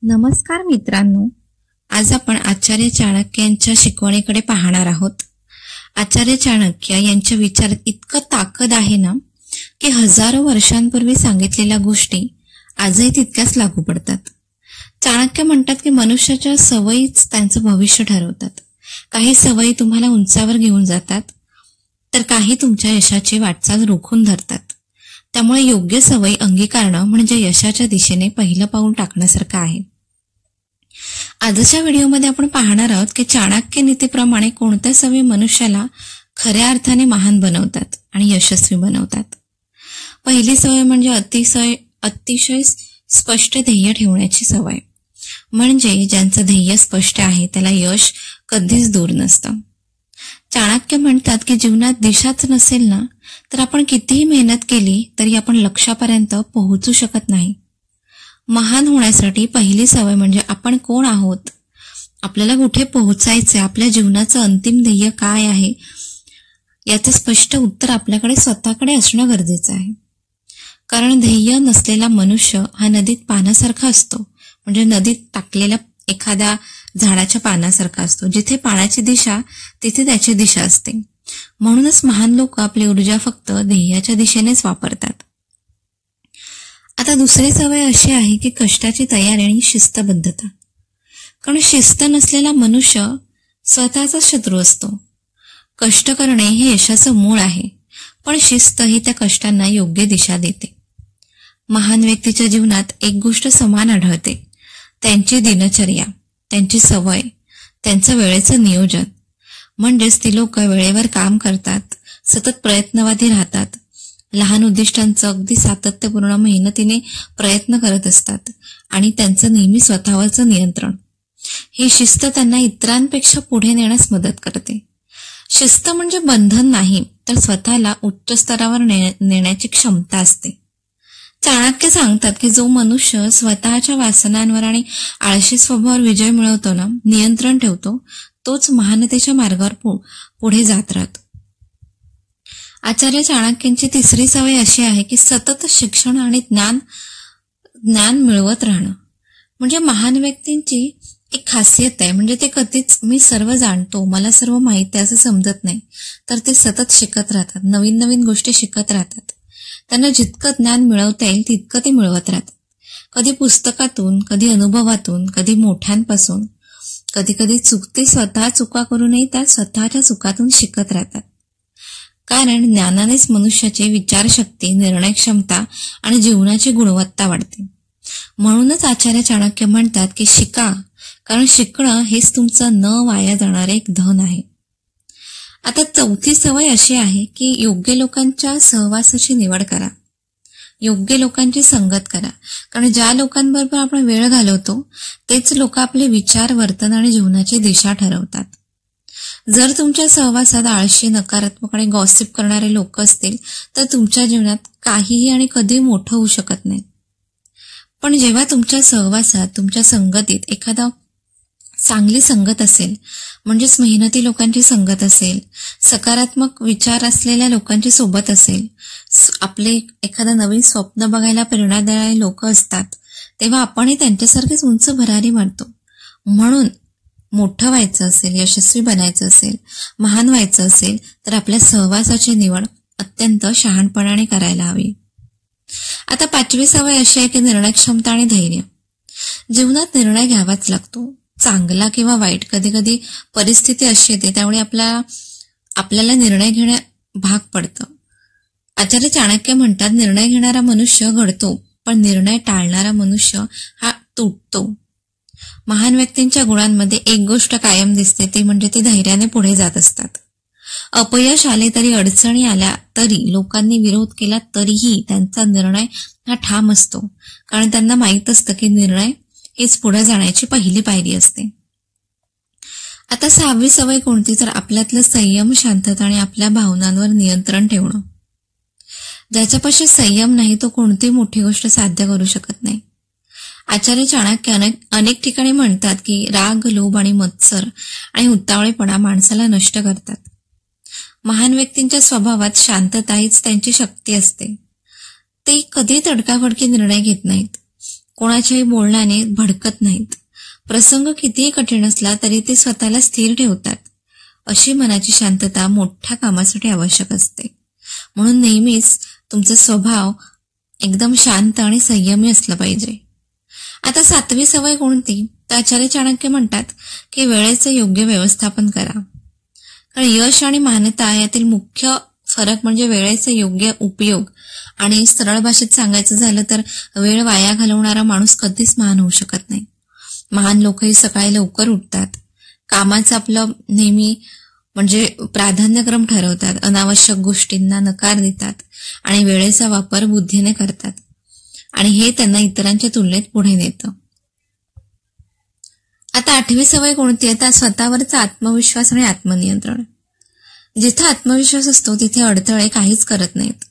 नमस्कार मित्रांनो, आज आपण आचार्य चाणक्य यांच्या शिकवणीकडे पाहणार आहोत. आचार्य चाणक्य यांच्या विचारात इतकं ताकद आहे ना की हजारो वर्षांपूर्वी सांगितलेल्या गोष्टी आजही तितक्याच लागू पडतात. चाणक्य म्हणतात की मनुष्याच्या सवयीच त्यांचं भविष्य ठरवतात. काही सवयी तुम्हाला उंचावर घेऊन जातात तर काही तुमच्या यशाची वाटचाल रोखून धरतात. त्यामुळे योग्य सवयी अंगीकारणं म्हणजे यशाच्या दिशेने पहिलं पाऊल टाकण्यासारखं आहे. आजच्या व्हिडिओमध्ये आपण पाहणार आहोत की चाणक्य नीतीप्रमाणे कोणत्या सवयी मनुष्याला खऱ्या अर्थाने महान बनवतात आणि यशस्वी बनवतात. पहिली सवय म्हणजे अतिशय स्पष्ट ध्येय ठेवण्याची सवय. म्हणजे ज्यांचं ध्येय स्पष्ट आहे त्याला यश कधीच दूर नसतं. चाणक्य म्हणतात की जीवनात दिशाच नसेल ना तर आपण कितीही मेहनत केली तरी आपण लक्ष्यापर्यंत पोहोचू शकत नाही. महान होण्यासाठी पहिली सवय म्हणजे आपण कोण आहोत, आपल्याला कुठे पोहोचायचे, आपल्या जीवनाचं अंतिम ध्येय काय आहे याचे स्पष्ट उत्तर आपल्याकडे स्वतःकडे असणं गरजेचं आहे. कारण ध्येय नसलेला मनुष्य हा नदीत पाण्यासारखा असतो. म्हणजे नदीत टाकलेल्या एखाद्या झाडाच्या पानासारखा असतो. जिथे पाण्याची दिशा तिथे त्याची दिशा असते. म्हणूनच महान लोक आपली ऊर्जा फक्त ध्येयाच्या दिशेनेच वापरतात. आता दुसरी सवय अशी आहे की कष्टाची तयारी आणि शिस्तबद्धता. कारण शिस्त नसलेला मनुष्य स्वतःचा शत्रू असतो. कष्ट करणे हे यशाचं मूळ आहे, पण शिस्त ही त्या कष्टांना योग्य दिशा देते. महान व्यक्तीच्या जीवनात एक गोष्ट समान आढळते, त्यांची दिनचर्या, त्यांची सवय, त्यांचं वेळेचं नियोजन. म्हणजेच ती लोक वेळेवर काम करतात, सतत प्रयत्नवादी राहतात, लहान उद्दिष्टांचं अगदी सातत्यपूर्ण मेहनतीने प्रयत्न करत असतात आणि त्यांचं नेहमी स्वतःवरचं नियंत्रण. ही शिस्त त्यांना इतरांपेक्षा पुढे नेण्यास मदत करते. शिस्त म्हणजे बंधन नाही तर स्वतःला उच्च स्तरावर नेण्याची क्षमता असते. चाणक्य सांगतात की जो मनुष्य स्वतःच्या वासनांवर आणि आळशी स्वभावावर विजय मिळवतो ना, नियंत्रण ठेवतो, तोच महानतेच्या मार्गावर पुढे जात राहतो. आचार्य चाणक्यांची तिसरी सवय अशी आहे की सतत शिक्षण आणि ज्ञान मिळवत राहणं. म्हणजे महान व्यक्तींची एक खासियत आहे, म्हणजे ते कधीच मी सर्व जाणतो, मला सर्व माहित आहे असं समजत नाही, तर ते सतत शिकत राहतात, नवीन नवीन गोष्टी शिकत राहतात. त्यांना जितकं ज्ञान मिळवता येईल तितकं ते मिळवत राहतात. कधी पुस्तकातून, कधी अनुभवातून, कधी मोठ्यांपासून, कधी कधी स्वतः चुका करूनही त्या स्वतःच्या चुकातून शिकत राहतात. कारण ज्ञानानेच मनुष्याची विचारशक्ती, निर्णय क्षमता आणि जीवनाची गुणवत्ता वाढते. म्हणूनच आचार्य चाणक्य म्हणतात की शिका, कारण शिकणं हेच तुमचं न वाया जाणारे एक धन आहे. आता चौथी सवय अशी आहे की योग्य लोकांच्या सहवासाची निवड करा, योग्य लोकांची संगत करा. कारण ज्या लोकांबरोबर आपण वेळ घालवतो तेच लोक आपले विचार, वर्तन आणि जीवनाची दिशा ठरवतात. जर तुमच्या सहवासात आळशी, नकारात्मक आणि गॉसिप करणारे लोक असतील तर तुमच्या जीवनात काहीही आणि कधी मोठं होऊ शकत नाही. पण जेव्हा तुमच्या सहवासात, तुमच्या संगतीत एखादा चांगली संगत असेल, म्हणजेच मेहनती लोकांची संगत असेल, सकारात्मक विचार असलेल्या लोकांची सोबत असेल, आपले एखादं नवीन स्वप्न बघायला प्रेरणा देणारे लोक असतात, तेव्हा आपणही त्यांच्यासारखेच उंच भरारी मारतो. म्हणून मोठं व्हायचं असेल, यशस्वी बनायचं असेल, महान व्हायचं असेल तर आपल्या सहवासाची निवड अत्यंत शहाणपणाने करायला हवी. आता पाचवी सवय अशी आहे की निर्णय क्षमता आणि धैर्य. जीवनात निर्णय घ्यावाच लागतो, चांगला किंवा वाईट. कधी कधी परिस्थिती अशी येते त्यामुळे आपल्याला निर्णय घेणं भाग पडतं. आचार्य चाणक्य म्हणतात, निर्णय घेणारा मनुष्य घडतो पण निर्णय टाळणारा मनुष्य हा तुटतो. महान व्यक्तींच्या गुणांमध्ये एक गोष्ट कायम दिसते, ते म्हणजे ते धैर्याने पुढे जात असतात. अपयश आले तरी, अडचणी आल्या तरी, लोकांनी विरोध केला तरीही त्यांचा निर्णय हा ठाम असतो. कारण त्यांना माहीत असतं की निर्णय हीच पुढे जाण्याची पहिली पायरी असते. आता सहावी सवय कोणती, तर आपल्यातलं संयम, शांतता आणि आपल्या भावनांवर नियंत्रण ठेवणं. ज्याच्यापाशी संयम नाही तो कोणती मोठी गोष्ट साध्य करू शकत नाही. आचार्य चाणक्य अनेक ठिकाणी म्हणतात की राग, लोभ आणि मत्सर आणि उतावळेपणा माणसाला नष्ट करतात. महान व्यक्तींच्या स्वभावात शांतता हीच त्यांची शक्ती असते. ते कधी तडकाफडकी निर्णय घेत नाहीत. कोणाच्याही बोलण्याने भडकत नाहीत. प्रसंग कितीही कठीण असला तरी ते स्वतःला स्थिर ठेवतात. अशी मनाची शांतता मोठ्या कामासाठी आवश्यक असते. म्हणून नेहमीच तुमचा स्वभाव एकदम शांत आणि संयमी असला पाहिजे. आता 7वी सवय कोणती? तर आचार्य चाणक्य म्हणतात की वेळेचं योग्य व्यवस्थापन करा. कारण यश आणि महानता यातील मुख्य फरक म्हणजे वेळेचा योग्य उपयोग. आणि सरळ भाषेत सांगायचं झालं तर वेळ वाया घालवणारा माणूस कधीच महान होऊ शकत नाही. महान लोकही सकाळी लवकर उठतात, कामाचं आपलं नेहमी म्हणजे प्राधान्यक्रम ठरवतात, अनावश्यक गोष्टींना नकार देतात आणि वेळेचा वापर बुद्धीने करतात. आणि हे त्यांना इतरांच्या तुलनेत पुढे नेतं. आता 8वी सवय कोणती आहे? तर स्वतःवरचा आत्मविश्वास आणि आत्मनियंत्रण. जिथे आत्मविश्वास असतो तिथे अडथळे काहीच करत नाहीत.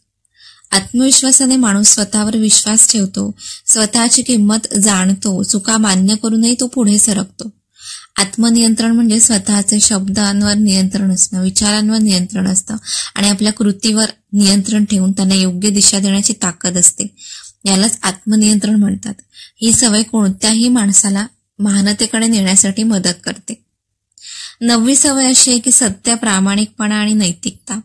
आत्मविश्वासाने माणूस स्वतःवर विश्वास ठेवतो, स्वतःची किंमत जाणतो, चुका मान्य करूनही तो पुढे सरकतो. आत्मनियंत्रण म्हणजे स्वतःचे शब्दांवर नियंत्रण असणं, विचारांवर नियंत्रण असतं आणि आपल्या कृतीवर नियंत्रण ठेवून त्यांना योग्य दिशा देण्याची ताकद असते. यालाच आत्मनियंत्रण म्हणतात. ही सवय कोणत्याही माणसाला महानतेकडे नेण्यासाठी मदत करते. 9वी सवय अशी आहे की सत्य, प्रामाणिकपणा आणि नैतिकता.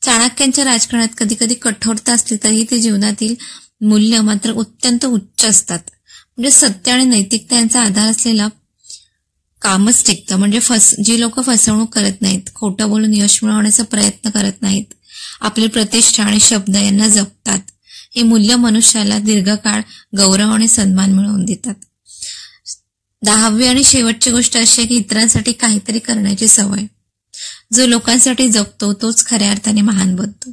चाणक्यांच्या राजकारणात कधी कधी कठोरता असली तरी ते जीवनातील मूल्य मात्र अत्यंत उच्च असतात. म्हणजे सत्य आणि नैतिकता यांचा आधार असलेला कामच टिकतं. म्हणजे जी लोक फसवणूक करत नाहीत, खोटं बोलून यश मिळवण्याचा प्रयत्न करत नाहीत, आपली प्रतिष्ठा आणि शब्द यांना जपतात, हे मूल्य मनुष्याला दीर्घकाळ गौरव आणि सन्मान मिळवून देतात. 10वी आणि शेवटची गोष्ट अशी आहे की इतरांसाठी काहीतरी करण्याची सवय. जो लोकांसाठी जगतो तोच खऱ्या अर्थाने महान बनतो.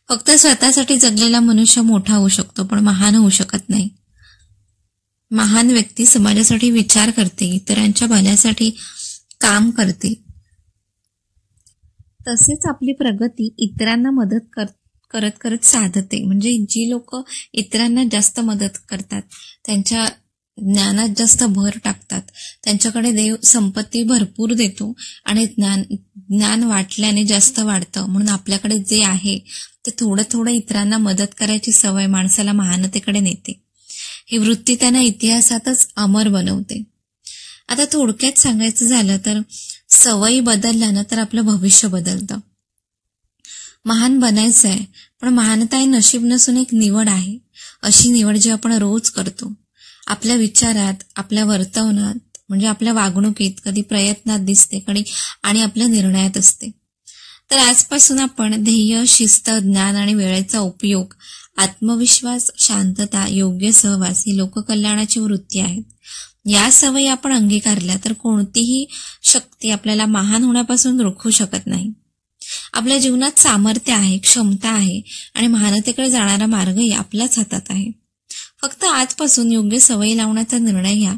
फक्त स्वतःसाठी जगलेला मनुष्य मोठा होऊ शकतो पण महान होऊ शकत नाही. महान व्यक्ती समाजासाठी विचार करते, इतरांच्या भल्यासाठी काम करते, तसेच आपली प्रगती इतरांना मदत करत करत साधते. म्हणजे जी लोक इतरांना जास्त मदत करतात, त्यांच्या ज्ञानात जास्त भर टाकतात, त्यांच्याकडे देव संपत्ती भरपूर देतो आणि ज्ञान वाटल्याने जास्त वाढतं. म्हणून आपल्याकडे जे आहे ते थोडं थोडं इतरांना मदत करायची सवय माणसाला महानतेकडे नेते. ही वृत्ती त्यांना इतिहासातच अमर बनवते. आता थोडक्यात सांगायचं झालं तर सवयी बदलल्यानं तर आपलं भविष्य बदलतं. महान बनायचं आहे पण महानता ही नशीब नसून एक निवड आहे. अशी निवड जी आपण रोज करतो. आपल्या विचारात, आपल्या वर्तवण्यात म्हणजे आपल्या वागणुकीत, कधी प्रयत्नात दिसते, कधी आणि आपल्या निर्णयात असते. तर आजपासून आपण ध्येय, शिस्त, ज्ञान आणि वेळेचा उपयोग, आत्मविश्वास, शांतता, योग्य सहवास ही लोककल्याणाची वृत्ती आहेत. या सवयी आपण अंगीकारल्या तर कोणतीही शक्ती आपल्याला महान होण्यापासून रोखू शकत नाही. आपल्या जीवनात सामर्थ्य आहे, क्षमता आहे आणि महानतेकडे जाणारा मार्गही आपल्याच हातात आहे. फक्त आजपासून योग्य सवयी लावण्याचा निर्णय घ्या.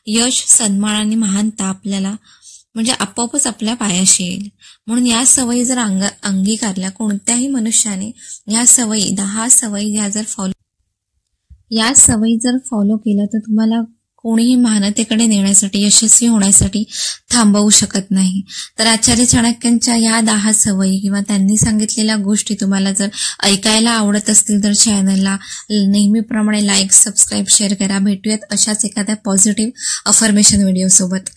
यश, सन्मान आणि महानता आपल्याला म्हणजे आपोआपच आपल्या पायाशी येईल. म्हणून या सवयी जर अंगीकारल्या कोणत्याही मनुष्याने, या सवयी 10 सवयी या सवयी जर फॉलो केल्या तर तुम्हाला कोणीही महानतेकडे नेण्यासाठी, यशस्वी होण्यासाठी थांबवू शकत नाही. तर आचार्य चाणक्यांच्या या 10 सवयी किंवा त्यांनी सांगितलेल्या गोष्टी तुम्हाला जर ऐकायला आवडत असतील तर चॅनलला नेहमीप्रमाणे लाईक, सबस्क्राईब, शेअर करा. भेटूयात अशाच एखाद्या पॉझिटिव्ह अफर्मेशन व्हिडिओ सोबत.